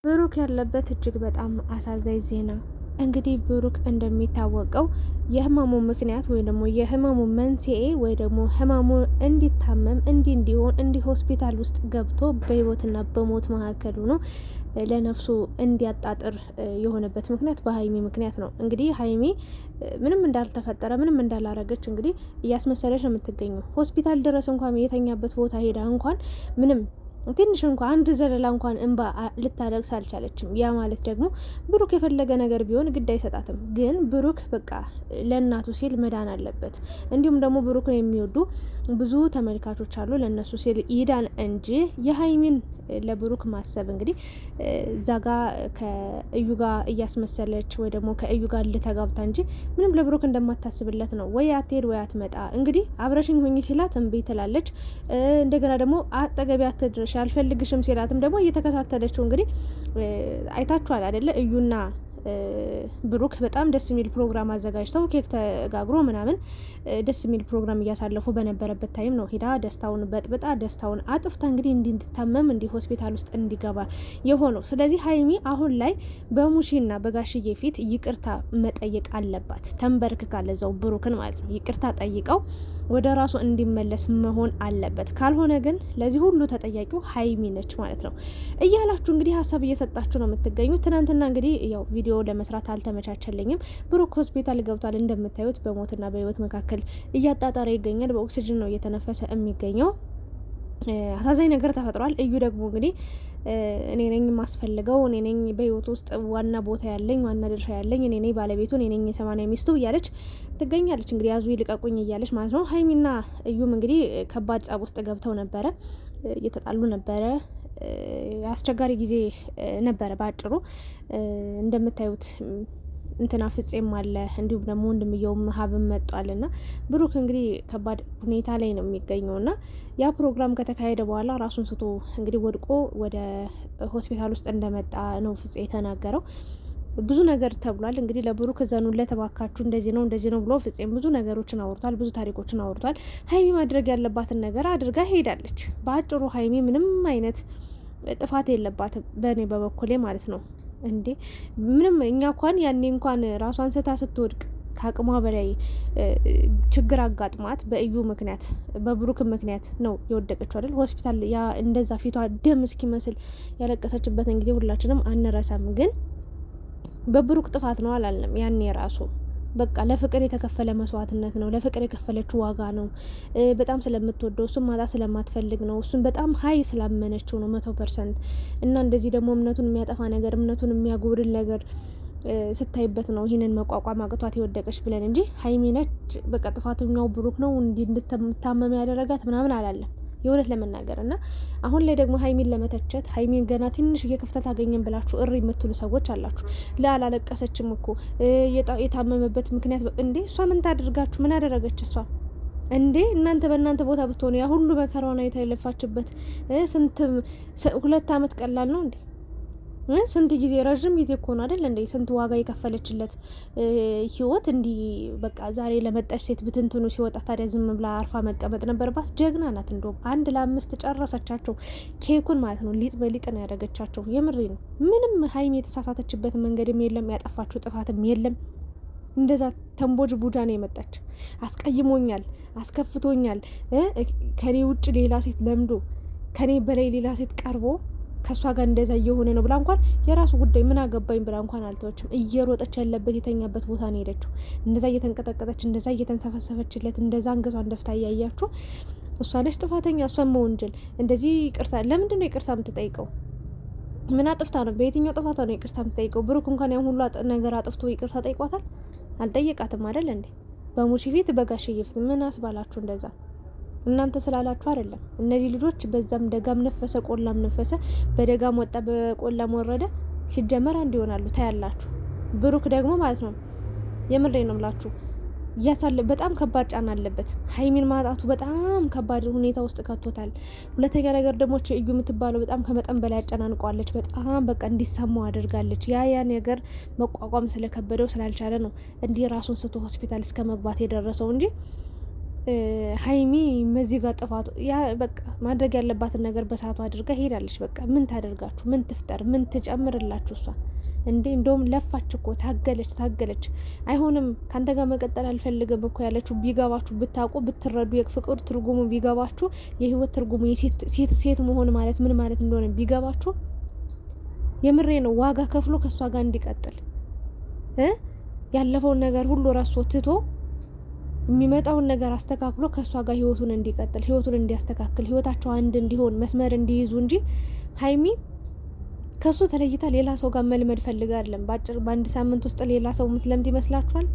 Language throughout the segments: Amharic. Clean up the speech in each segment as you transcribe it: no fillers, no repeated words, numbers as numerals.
ብሩክ ያለበት እጅግ በጣም አሳዛኝ ዜና። እንግዲህ ብሩክ እንደሚታወቀው የህመሙ ምክንያት ወይ ደግሞ የህመሙ መንስኤ ወይ ደግሞ ህመሙ እንዲታመም እንዲሆን ሆስፒታል ውስጥ ገብቶ በህይወትና በሞት መካከል ሆኖ ለነፍሱ እንዲያጣጥር የሆነበት ምክንያት በሀይሚ ምክንያት ነው። እንግዲህ ሀይሚ ምንም እንዳልተፈጠረ ምንም እንዳላረገች እንግዲህ እያስመሰለች ነው የምትገኘው። ሆስፒታል ድረስ እንኳን የተኛበት ቦታ ሄዳ እንኳን ምንም ትንሽ እንኳን አንድ ዘለላ እንኳን እንባ ልታለቅስ አልቻለችም። ያ ማለት ደግሞ ብሩክ የፈለገ ነገር ቢሆን ግድ አይሰጣትም። ግን ብሩክ በቃ ለእናቱ ሲል መዳን አለበት። እንዲሁም ደግሞ ብሩክን የሚወዱ ብዙ ተመልካቾች አሉ። ለእነሱ ሲል ይዳን እንጂ የሀይሚን ለብሩክ ማሰብ እንግዲህ እዛ ጋ ከእዩ ጋር እያስመሰለች ወይ ደግሞ ከእዩ ጋር ልተጋብታ እንጂ ምንም ለብሩክ እንደማታስብለት ነው። ወይ አትሄድ ወይ አትመጣ። እንግዲህ አብረሽኝ ሁኚ ሲላት እምቢ ትላለች። እንደገና ደግሞ አጠገቢ አትድረሽ አልፈልግሽም ሲላትም ደግሞ እየተከታተለችው እንግዲህ አይታችኋል አይደለ? እዩና ብሩክ በጣም ደስ የሚል ፕሮግራም አዘጋጅተው ኬክ ተጋግሮ ምናምን ደስ የሚል ፕሮግራም እያሳለፉ በነበረበት ታይም ነው ሄዳ ደስታውን በጥብጣ ደስታውን አጥፍታ እንግዲህ እንድትታመም ሆስፒታል ውስጥ እንዲገባ የሆነው። ስለዚህ ሀይሚ አሁን ላይ በሙሺና በጋሽዬ ፊት ይቅርታ መጠየቅ አለባት። ተንበርክካ ለዛው ብሩክን ማለት ነው ይቅርታ ጠይቀው ወደ ራሱ እንዲመለስ መሆን አለበት። ካልሆነ ግን ለዚህ ሁሉ ተጠያቂው ሀይሚ ነች ማለት ነው እያላችሁ እንግዲህ ሀሳብ እየሰጣችሁ ነው የምትገኙት። ትናንትና እንግዲህ ያው ቪዲዮ ለመስራት አልተመቻቸልኝም። ብሩክ ሆስፒታል ገብቷል። እንደምታዩት በሞትና በህይወት መካከል እያጣጣረ ይገኛል። በኦክሲጅን ነው እየተነፈሰ የሚገኘው። አሳዛኝ ነገር ተፈጥሯል። እዩ ደግሞ እንግዲህ እኔ ነኝ የማስፈልገው፣ እኔ ነኝ በህይወት ውስጥ ዋና ቦታ ያለኝ፣ ዋና ድርሻ ያለኝ፣ እኔ ነኝ ባለቤቱ፣ እኔ ነኝ የሰማንያ ሚስቱ እያለች ትገኛለች። እንግዲህ ያዙ ይልቀቁኝ እያለች ማለት ነው። ሀይሚና እዩም እንግዲህ ከባድ ጸብ ውስጥ ገብተው ነበረ፣ እየተጣሉ ነበረ። አስቸጋሪ ጊዜ ነበረ። በአጭሩ እንደምታዩት እንትና ፍጼም አለ፣ እንዲሁም ደግሞ ወንድምየውም ሀብም መጧል። ና ብሩክ እንግዲህ ከባድ ሁኔታ ላይ ነው የሚገኘው። ና ያ ፕሮግራም ከተካሄደ በኋላ ራሱን ስቶ እንግዲህ ወድቆ ወደ ሆስፒታል ውስጥ እንደመጣ ነው ፍጼ የተናገረው። ብዙ ነገር ተብሏል። እንግዲህ ለብሩክ ዘኑለት እባካችሁ፣ እንደዚህ ነው ብሎ ፍጼም ብዙ ነገሮችን አውርቷል፣ ብዙ ታሪኮችን አውርቷል። ሀይሚ ማድረግ ያለባትን ነገር አድርጋ ሄዳለች። በአጭሩ ሀይሚ ምንም አይነት ጥፋት የለባትም በእኔ በበኩሌ ማለት ነው። እንዴ ምንም እኛ እንኳን ያኔ እንኳን ራሷን ስታ ስትወድቅ ከአቅሟ በላይ ችግር አጋጥሟት በእዩ ምክንያት በብሩክ ምክንያት ነው የወደቀችው አይደል? ሆስፒታል ያ እንደዛ ፊቷ ደም እስኪመስል ያለቀሰችበት እንግዲህ ሁላችንም አንረሳም። ግን በብሩክ ጥፋት ነው አላለም ያኔ ራሱ በቃ ለፍቅር የተከፈለ መስዋዕትነት ነው። ለፍቅር የከፈለችው ዋጋ ነው። በጣም ስለምትወደው እሱን ማጣት ስለማትፈልግ ነው። እሱን በጣም ሀይ ስላመነችው ነው 100%። እና እንደዚህ ደግሞ እምነቱን የሚያጠፋ ነገር እምነቱን የሚያጎድል ነገር ስታይበት ነው ይህንን መቋቋም አቅቷት የወደቀች ብለን እንጂ ሀይሚ ነች በቃ ጥፋተኛው ብሩክ ነው እንድትታመም ያደረጋት ምናምን አላለም የእውነት ለመናገር። እና አሁን ላይ ደግሞ ሀይሚን ለመተቸት ሀይሚን ገና ትንሽ እየክፍተት አገኘን ብላችሁ እሪ የምትሉ ሰዎች አላችሁ። አላለቀሰችም እኮ የታመመበት ምክንያት እንዴ እሷ ምን ታደርጋችሁ? ምን አደረገች እሷ እንዴ? እናንተ በእናንተ ቦታ ብትሆኑ ያ ሁሉ መከራዋን አይታ የለፋችበት ስንት 2 አመት ቀላል ነው እንዴ? ስንት ጊዜ ረዥም ጊዜ እኮ ነው አይደል እንዴ? ስንት ዋጋ የከፈለችለት ህይወት እንዲህ በቃ ዛሬ ለመጣች ሴት ብትንትኑ ሲወጣ ታዲያ ዝም ብላ አርፋ መቀመጥ ነበረባት? ጀግና ናት። እንደውም 1 ለ5 ጨረሰቻቸው ኬኩን ማለት ነው። ሊጥ በሊጥ ነው ያደረገቻቸው። የምሬ ነው። ምንም ሀይሚ የተሳሳተችበት መንገድም የለም፣ ያጠፋችው ጥፋትም የለም። እንደዛ ተንቦጅ ቡጃ ነው የመጣች። አስቀይሞኛል፣ አስከፍቶኛል፣ ከኔ ውጭ ሌላ ሴት ለምዶ ከኔ በላይ ሌላ ሴት ቀርቦ ከሷ ጋር እንደዛ እየሆነ ነው ብላ እንኳን የራሱ ጉዳይ ምን አገባኝ ብላ እንኳን አልተወችም። እየሮጠች ያለበት የተኛበት ቦታ ነው ሄደችው። እንደዛ እየተንቀጠቀጠች እንደዛ እየተንሰፈሰፈችለት እንደዛ አንገቷን ደፍታ እያያችሁ እሷ ነች ጥፋተኛ፣ እሷን መወንጀል እንደዚህ ይቅርታ። ለምንድን ነው ይቅርታ የምትጠይቀው? ምን አጥፍታ ነው? በየትኛው ጥፋቷ ነው ይቅርታ የምትጠይቀው? ብሩክ እንኳን ያን ሁሉ ነገር አጥፍቶ ይቅርታ ጠይቋታል? አልጠየቃትም አይደል እንዴ? በሙሺ ፊት በጋሽዬ ፊት ምን አስባላችሁ እንደዛ? እናንተ ስላላችሁ አይደለም። እነዚህ ልጆች በዛም ደጋም ነፈሰ ቆላም ነፈሰ፣ በደጋም ወጣ በቆላም ወረደ፣ ሲጀመር አንድ ይሆናሉ ታያላችሁ። ብሩክ ደግሞ ማለት ነው የምሬ ነው ምላችሁ በጣም ከባድ ጫና አለበት። ሀይሚን ማጣቱ በጣም ከባድ ሁኔታ ውስጥ ከቶታል። ሁለተኛ ነገር ደግሞ እዩ የምትባለው በጣም ከመጠን በላይ አጨናንቋለች። በጣም በቃ እንዲሰማው አድርጋለች። ያ ነገር መቋቋም ስለከበደው ስላልቻለ ነው እንዲህ ራሱን ስቶ ሆስፒታል እስከ መግባት የደረሰው እንጂ ሀይሚ መዚህ ጋር ጥፋቱ ያ በቃ ማድረግ ያለባትን ነገር በሰዓቱ አድርጋ ሄዳለች። በቃ ምን ታደርጋችሁ? ምን ትፍጠር? ምን ትጨምርላችሁ? እሷ እንዴ እንደውም ለፋች እኮ ታገለች። አይሆንም ካንተ ጋር መቀጠል አልፈልግም እኮ ያለችው ቢገባችሁ፣ ብታውቁ፣ ብትረዱ፣ የፍቅር ትርጉሙ ቢገባችሁ፣ የህይወት ትርጉሙ ሴት መሆን ማለት ምን ማለት እንደሆነ ቢገባችሁ፣ የምሬ ነው ዋጋ ከፍሎ ከእሷ ጋር እንዲቀጥል ያለፈውን ነገር ሁሉ ረሶ ትቶ የሚመጣውን ነገር አስተካክሎ ከእሷ ጋር ህይወቱን እንዲቀጥል፣ ህይወቱን እንዲያስተካክል፣ ህይወታቸው አንድ እንዲሆን መስመር እንዲይዙ እንጂ ሀይሚ ከሱ ተለይታ ሌላ ሰው ጋር መልመድ ፈልጋ አይደለም። በአንድ ሳምንት ውስጥ ሌላ ሰው የምትለምድ ይመስላችኋል?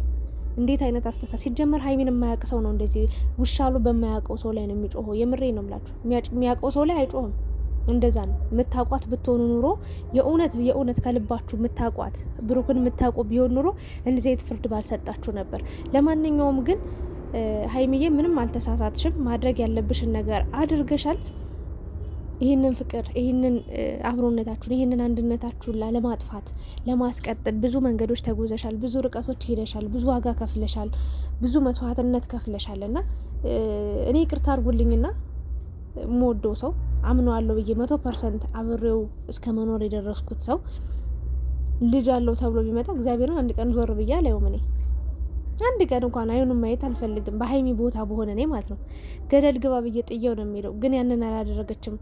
እንዴት አይነት አስተሳሰብ! ሲጀመር ሀይሚን የማያውቅ ሰው ነው እንደዚህ ውሻሉ በማያውቀው ሰው ላይ ነው የሚጮኸው። የምሬ ነው የምላችሁ። የሚያውቀው ሰው ላይ አይጮህም። እንደዛ ነው። የምታውቋት ብትሆኑ ኑሮ የእውነት ከልባችሁ የምታውቋት ብሩክን የምታውቁ ቢሆን ኑሮ እንደዚህ አይነት ፍርድ ባልሰጣችሁ ነበር። ለማንኛውም ግን ሀይሚዬ ምንም አልተሳሳትሽም። ማድረግ ያለብሽን ነገር አድርገሻል። ይህንን ፍቅር፣ ይህንን አብሮነታችሁን፣ ይህንን አንድነታችሁን ለማጥፋት ለማስቀጠል ብዙ መንገዶች ተጉዘሻል፣ ብዙ ርቀቶች ሄደሻል፣ ብዙ ዋጋ ከፍለሻል፣ ብዙ መስዋዕትነት ከፍለሻል እና እኔ ይቅርታ አድርጉልኝና የምወደው ሰው አምነዋለሁ ብዬ 100% አብሬው እስከ መኖር የደረስኩት ሰው ልጅ አለው ተብሎ ቢመጣ እግዚአብሔርን አንድ ቀን ዞር ብዬ አላየውም። እኔ አንድ ቀን እንኳን አይኑን ማየት አልፈልግም። በሀይሚ ቦታ በሆነ እኔ ማለት ነው ገደል ግባ ብዬ ጥየው ነው የሚለው። ግን ያንን አላደረገችም።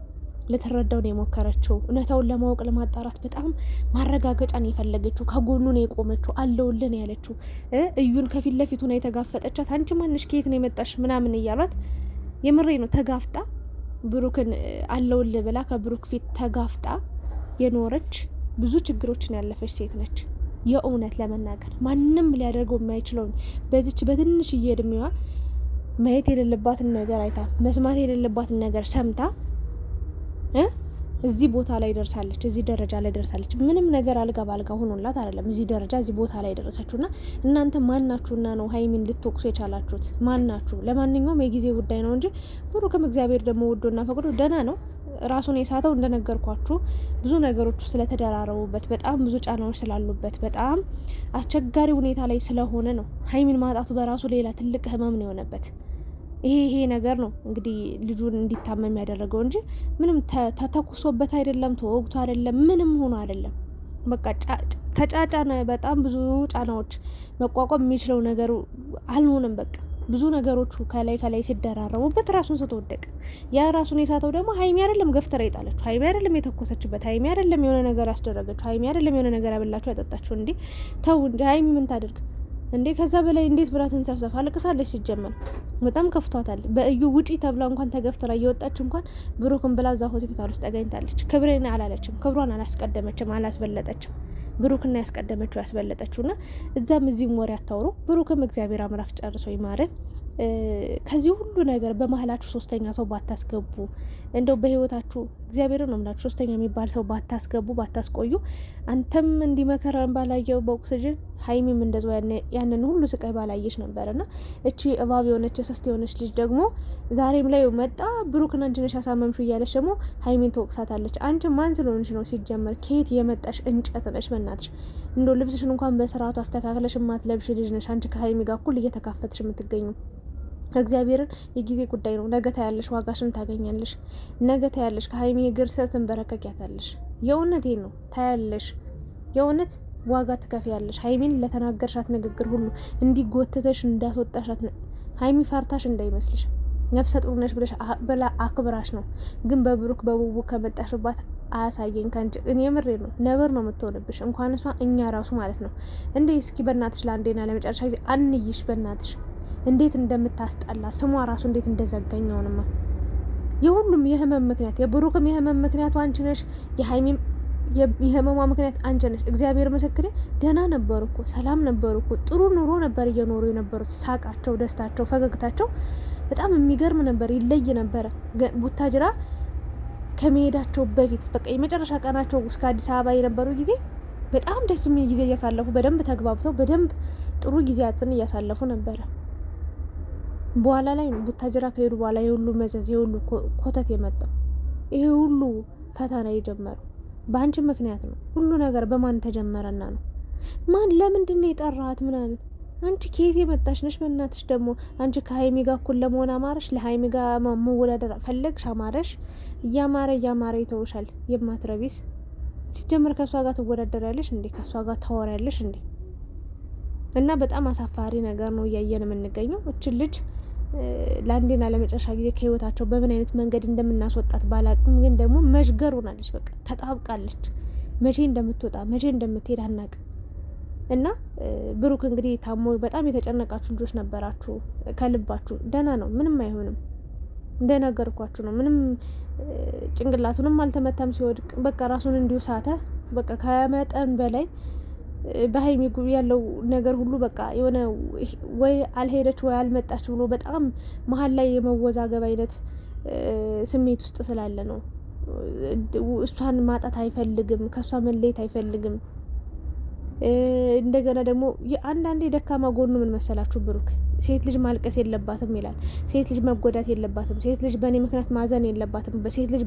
ልትረዳው ነው የሞከረችው። እውነታውን ለማወቅ ለማጣራት በጣም ማረጋገጫን የፈለገችው። ከጎኑ ነው የቆመችው። አለውልን ያለችው እዩን ከፊት ለፊቱ ነው የተጋፈጠቻት። አንቺ ማንሽ ከየት ነው የመጣሽ ምናምን እያሏት የምሬ ነው ተጋፍጣ ብሩክን አለውል ብላ ከብሩክ ፊት ተጋፍጣ የኖረች ብዙ ችግሮችን ያለፈች ሴት ነች። የእውነት ለመናገር ማንም ሊያደርገው የማይችለውን በዚች በትንሽዬ እድሜዋ ማየት የሌለባትን ነገር አይታ መስማት የሌለባትን ነገር ሰምታ እዚህ ቦታ ላይ ደርሳለች። እዚህ ደረጃ ላይ ደርሳለች። ምንም ነገር አልጋ ባልጋ ሆኖላት አይደለም እዚህ ደረጃ እዚህ ቦታ ላይ ደረሰችውና እናንተ ማናችሁና ነው ሀይሚን ልትወቅሱ የቻላችሁት? ማናችሁ? ለማንኛውም የጊዜ ጉዳይ ነው እንጂ ብሩክም እግዚአብሔር ደግሞ ወዶና ፈቅዶ ደህና ነው። ራሱን የሳተው እንደነገርኳችሁ ብዙ ነገሮች ስለተደራረቡበት፣ በጣም ብዙ ጫናዎች ስላሉበት፣ በጣም አስቸጋሪ ሁኔታ ላይ ስለሆነ ነው። ሀይሚን ማጣቱ በራሱ ሌላ ትልቅ ህመም ነው የሆነበት። ይሄ ነገር ነው እንግዲህ ልጁን እንዲታመም ያደረገው እንጂ ምንም ተተኩሶበት አይደለም፣ ተወግቶ አይደለም፣ ምንም ሆኖ አይደለም። በቃ ተጫጫነ። በጣም ብዙ ጫናዎች መቋቋም የሚችለው ነገር አልሆነም። በቃ ብዙ ነገሮቹ ከላይ ሲደራረቡበት ራሱን ስትወደቅ፣ ያ ራሱን የሳተው ደግሞ ሀይሚ አይደለም ገፍተራ የጣለችው፣ ሀይሚ አይደለም የተኮሰችበት፣ ሀይሚ አይደለም የሆነ ነገር ያስደረገችው፣ ሀይሚ አይደለም የሆነ ነገር ያበላችሁ ያጠጣችሁ። እንዴ ተው እንጂ ሀይሚ ምን ታደርግ እንዴ? ከዛ በላይ እንዴት ብላ ትንሰፍሰፍ? አልቅሳለች። ሲጀመር በጣም ከፍቷታል። በእዩ ውጪ ተብላ እንኳን ተገፍትራ እየወጣች እንኳን ብሩክን ብላ እዛ ሆስፒታል ውስጥ ተገኝታለች። ክብሬን አላለችም፣ ክብሯን አላስቀደመችም፣ አላስበለጠችም። ብሩክና ያስቀደመችው ያስበለጠችውና እዛም እዚህም ወሬ አታውሩ። ብሩክም እግዚአብሔር አምላክ ጨርሶ ይማረን። ከዚህ ሁሉ ነገር በመሀላችሁ ሶስተኛ ሰው ባታስገቡ፣ እንደው በህይወታችሁ እግዚአብሔር ነው የምላችሁ ሶስተኛ የሚባል ሰው ባታስገቡ፣ ባታስቆዩ። አንተም እንዲመከራን ባላየው በኦክሲጅን ሀይሚም እንደዛው ያንን ሁሉ ስቃይ ባላየች ነበርና እቺ እባብ የሆነች ስስት የሆነች ልጅ ደግሞ ዛሬም ላይ መጣ ብሩክን አንቺ ነሽ ያሳመምሽው እያለች ደግሞ ሀይሚን ትወቅሳታለች። አንቺ ማን ስለሆንሽ ነው? ሲጀመር ከየት የመጣሽ እንጨት ነሽ? በእናትሽ እንደው ልብስሽን እንኳን በስርዓቱ አስተካክለሽ ማትለብሽ ልጅ ነሽ። አንቺ ከሀይሚ ጋር እኩል እየተካፈትሽ የምትገኙ እግዚአብሔርን የጊዜ ጉዳይ ነው። ነገ ታያለሽ፣ ዋጋሽን ታገኛለሽ። ነገ ታያለሽ፣ ከሀይሚ እግር ስር ትንበረከኪያታለሽ። የእውነቴን ነው ታያለሽ። የእውነት ዋጋ ትከፍያለሽ። ሀይሚን ለተናገርሻት ንግግር ሁሉ እንዲጎትተሽ እንዳስወጣሻት ሀይሚ ፈርታሽ እንዳይመስልሽ፣ ነፍሰ ጡር ነሽ ብላ አክብራሽ ነው። ግን በብሩክ በቡቡ ከመጣሽባት አያሳየኝ ከንጭ እኔ የምሬ ነው ነበር ነው የምትሆንብሽ። እንኳን እሷ እኛ ራሱ ማለት ነው እንዴ። እስኪ በእናትሽ ለአንዴና ለመጨረሻ ጊዜ አንይሽ በእናትሽ እንዴት እንደምታስጠላ ስሟ ራሱ እንዴት እንደዘጋኝ ነውንማ። የሁሉም የህመም ምክንያት የብሩክም የህመም ምክንያቱ አንቺ ነሽ። የሀይሚም የህመሟ ምክንያት አንቺ ነሽ። እግዚአብሔር ምስክሬ ደህና ነበሩ እኮ ሰላም ነበሩ እኮ ጥሩ ኑሮ ነበር እየኖሩ የነበሩት። ሳቃቸው፣ ደስታቸው፣ ፈገግታቸው በጣም የሚገርም ነበር፣ ይለይ ነበረ። ቡታጅራ ከመሄዳቸው በፊት በቃ የመጨረሻ ቀናቸው እስከ አዲስ አበባ የነበሩ ጊዜ በጣም ደስ የሚል ጊዜ እያሳለፉ በደንብ ተግባብተው በደንብ ጥሩ ጊዜያትን እያሳለፉ ነበረ። በኋላ ላይ ነው ቡታጅራ ከሄዱ በኋላ የሁሉ መዘዝ የሁሉ ኮተት የመጣው ይሄ ሁሉ ፈተና የጀመረው በአንቺ ምክንያት ነው። ሁሉ ነገር በማን ተጀመረና ነው? ማን ለምንድን ነው የጠራሃት ምናምን? አንቺ ከየት የመጣሽ ነሽ? በእናትሽ ደግሞ አንቺ ከሀይሚ ጋር እኩል ለመሆን አማረሽ? ለሀይሚ ጋር መወዳደር ፈለግሽ? አማረሽ? እያማረ ይተውሻል። የማትረቢስ ሲጀምር ከእሷ ጋር ትወዳደሪያለሽ እንዴ? ከእሷ ጋር ታወሪያለሽ እንዴ? እና በጣም አሳፋሪ ነገር ነው እያየን የምንገኘው። እችን ልጅ ለአንዴና ለመጨረሻ ጊዜ ከህይወታቸው በምን አይነት መንገድ እንደምናስወጣት ባላቅም፣ ግን ደግሞ መሽገር ሆናለች። በቃ ተጣብቃለች። መቼ እንደምትወጣ መቼ እንደምትሄድ አናቅም። እና ብሩክ እንግዲህ ታሞ በጣም የተጨነቃችሁ ልጆች ነበራችሁ። ከልባችሁ ደህና ነው፣ ምንም አይሆንም። እንደነገርኳችሁ ነው። ምንም ጭንቅላቱንም አልተመታም ሲወድቅ። በቃ ራሱን እንዲሁ ሳተ። በቃ ከመጠን በላይ በሀይሚ ያለው ነገር ሁሉ በቃ የሆነ ወይ አልሄደች ወይ አልመጣች ብሎ በጣም መሀል ላይ የመወዛገብ አይነት ስሜት ውስጥ ስላለ ነው። እሷን ማጣት አይፈልግም፣ ከእሷ መለየት አይፈልግም። እንደገና ደግሞ አንዳንዴ ደካማ ጎኑ ምን መሰላችሁ? ብሩክ ሴት ልጅ ማልቀስ የለባትም ይላል። ሴት ልጅ መጎዳት የለባትም፣ ሴት ልጅ በእኔ ምክንያት ማዘን የለባትም፣ በሴት ልጅ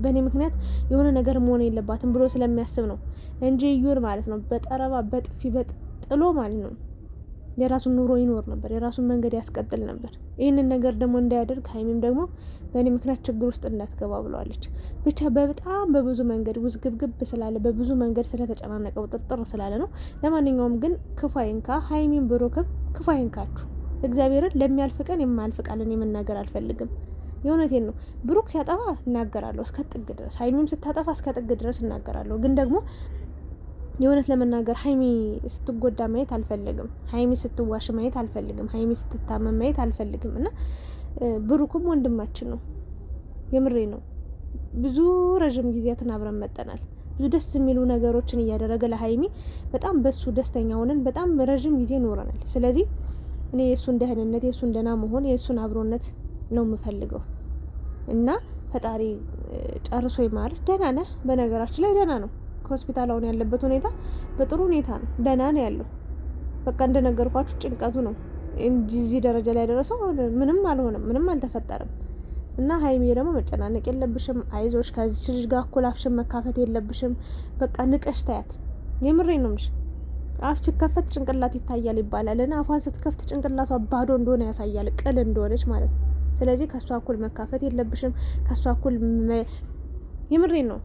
በእኔ ምክንያት የሆነ ነገር መሆን የለባትም ብሎ ስለሚያስብ ነው እንጂ እዩን ማለት ነው በጠረባ በጥፊ በጥሎ ማለት ነው የራሱን ኑሮ ይኖር ነበር፣ የራሱን መንገድ ያስቀጥል ነበር። ይህንን ነገር ደግሞ እንዳያደርግ ሀይሚም ደግሞ በእኔ ምክንያት ችግር ውስጥ እንዳትገባ ብለዋለች። ብቻ በጣም በብዙ መንገድ ውዝግብግብ ስላለ፣ በብዙ መንገድ ስለተጨናነቀ ውጥርጥር ስላለ ነው። ለማንኛውም ግን ክፉ አይንካ፣ ሀይሚም ብሩክም ክፉ አይንካችሁ። እግዚአብሔርን ለሚያልፍ ቀን የማያልፍ ቃልን የመናገር አልፈልግም። የእውነቴን ነው። ብሩክ ሲያጠፋ እናገራለሁ እስከ ጥግ ድረስ፣ ሀይሚም ስታጠፋ እስከ ጥግ ድረስ እናገራለሁ። ግን ደግሞ የእውነት ለመናገር ሀይሚ ስትጎዳ ማየት አልፈልግም። ሀይሚ ስትዋሽ ማየት አልፈልግም። ሀይሚ ስትታመም ማየት አልፈልግም። እና ብሩክም ወንድማችን ነው፣ የምሬ ነው። ብዙ ረዥም ጊዜያትን አብረን መጠናል። ብዙ ደስ የሚሉ ነገሮችን እያደረገ ለሀይሚ በጣም በሱ ደስተኛ ሆነን በጣም ረዥም ጊዜ ኖረናል። ስለዚህ እኔ የእሱን ደህንነት፣ የእሱን ደህና መሆን፣ የእሱን አብሮነት ነው የምፈልገው። እና ፈጣሪ ጨርሶ ይማር። ደህና ነህ? በነገራችን ላይ ደህና ነው። ከሆስፒታል አሁን ያለበት ሁኔታ በጥሩ ሁኔታ ነው፣ ደህና ነው ያለው። በቃ እንደነገርኳችሁ ጭንቀቱ ነው እንጂ እዚህ ደረጃ ላይ ያደረሰው ምንም አልሆነም፣ ምንም አልተፈጠረም። እና ሀይሚ ደግሞ መጨናነቅ የለብሽም፣ አይዞሽ። ከዚህ ልጅ ጋር እኩል አፍሽን መካፈት የለብሽም። በቃ ንቀሽ ታያት። የምሬን ነው የምልሽ። አፍ ሲከፈት ጭንቅላት ይታያል ይባላል እና አፏን ስትከፍት ጭንቅላቷ ባዶ እንደሆነ ያሳያል፣ ቅል እንደሆነች ማለት ነው። ስለዚህ ከእሷ እኩል መካፈት የለብሽም። ከእሷ እኩል የምሬን ነው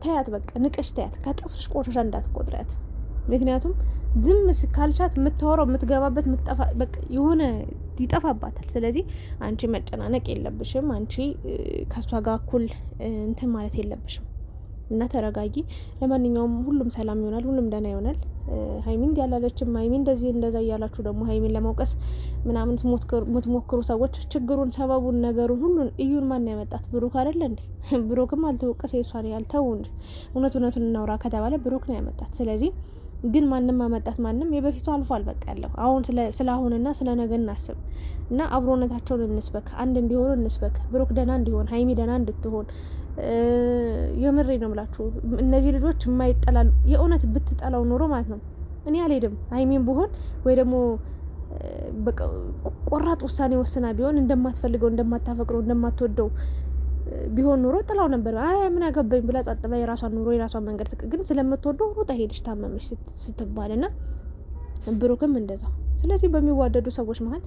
ታያት። በቃ ንቀሽ ታያት። ከጥፍርሽ ቆሻሻ እንዳትቆጥሪያት። ምክንያቱም ዝም ካልሻት የምታወራው የምትገባበት በቃ የሆነ ይጠፋባታል። ስለዚህ አንቺ መጨናነቅ የለብሽም። አንቺ ከእሷ ጋር እኩል እንትን ማለት የለብሽም እና ተረጋጊ። ለማንኛውም ሁሉም ሰላም ይሆናል፣ ሁሉም ደህና ይሆናል። ሀይሚን እንዲያላለችም ሀይሚን እንደዚህ እንደዛ እያላችሁ ደግሞ ሀይሚን ለመውቀስ ምናምን የምትሞክሩ ሰዎች ችግሩን፣ ሰበቡን፣ ነገሩን ሁሉን እዩን። ማን ያመጣት? ብሩክ አይደለ እንዴ? ብሩክም አልተወቀሰ የሷን ያልተው እንጂ እውነቱን እናውራ ከተባለ ብሩክ ነው ያመጣት። ስለዚህ ግን ማንም አመጣት ማንም የበፊቱ አልፏል። በቃ ያለው አሁን ስለ አሁንና ስለ ነገ እናስብ እና አብሮነታቸውን እንስበክ፣ አንድ እንዲሆኑ እንስበክ። ብሩክ ደህና እንዲሆን፣ ሀይሚ ደህና እንድትሆን የምሬ ነው ብላችሁ እነዚህ ልጆች የማይጠላሉ። የእውነት ብትጠላው ኖሮ ማለት ነው እኔ አልሄድም። ሀይሚን ብሆን ወይ ደግሞ በቃ ቆራጥ ውሳኔ ወስና ቢሆን እንደማትፈልገው፣ እንደማታፈቅረው፣ እንደማትወደው ቢሆን ኖሮ ጥላው ነበር። አይ ምን አገባኝ ብላ ጸጥ ብላ የራሷን ኑሮ የራሷን መንገድ ግን ስለምትወደው ሩጣ ሄደች ታመመች ስትባልና ብሩክም እንደዛው። ስለዚህ በሚዋደዱ ሰዎች መሀል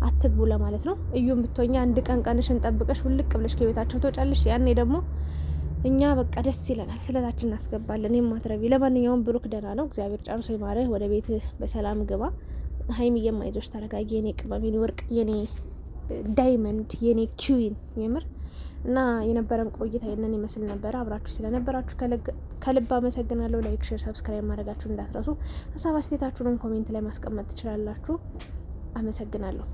አትግቡ ለማለት ነው። እዩም ብትሆኛ አንድ ቀን ቀንሽን ጠብቀሽ ውልቅ ብለሽ ከቤታቸው ትወጫለሽ። ያኔ ደግሞ እኛ በቃ ደስ ይለናል፣ ስለታችን እናስገባለን። የማትረቢ ለማንኛውም ብሩክ ደህና ነው፣ እግዚአብሔር ጨርሶ ይማረህ። ወደ ቤት በሰላም ግባ። ሀይሚዬም አይዞሽ፣ ተረጋጊ። የኔ ቅመም፣ የኔ ወርቅ፣ የኔ ዳይመንድ፣ የኔ ኪዊን የምር እና የነበረን ቆይታ ይህንን ይመስል ነበረ። አብራችሁ ስለነበራችሁ ከልብ አመሰግናለሁ። ላይክ፣ ሼር፣ ሰብስክራይብ ማድረጋችሁ እንዳትረሱ። ሀሳብ አስተያየታችሁንም ኮሜንት ላይ ማስቀመጥ ትችላላችሁ። አመሰግናለሁ።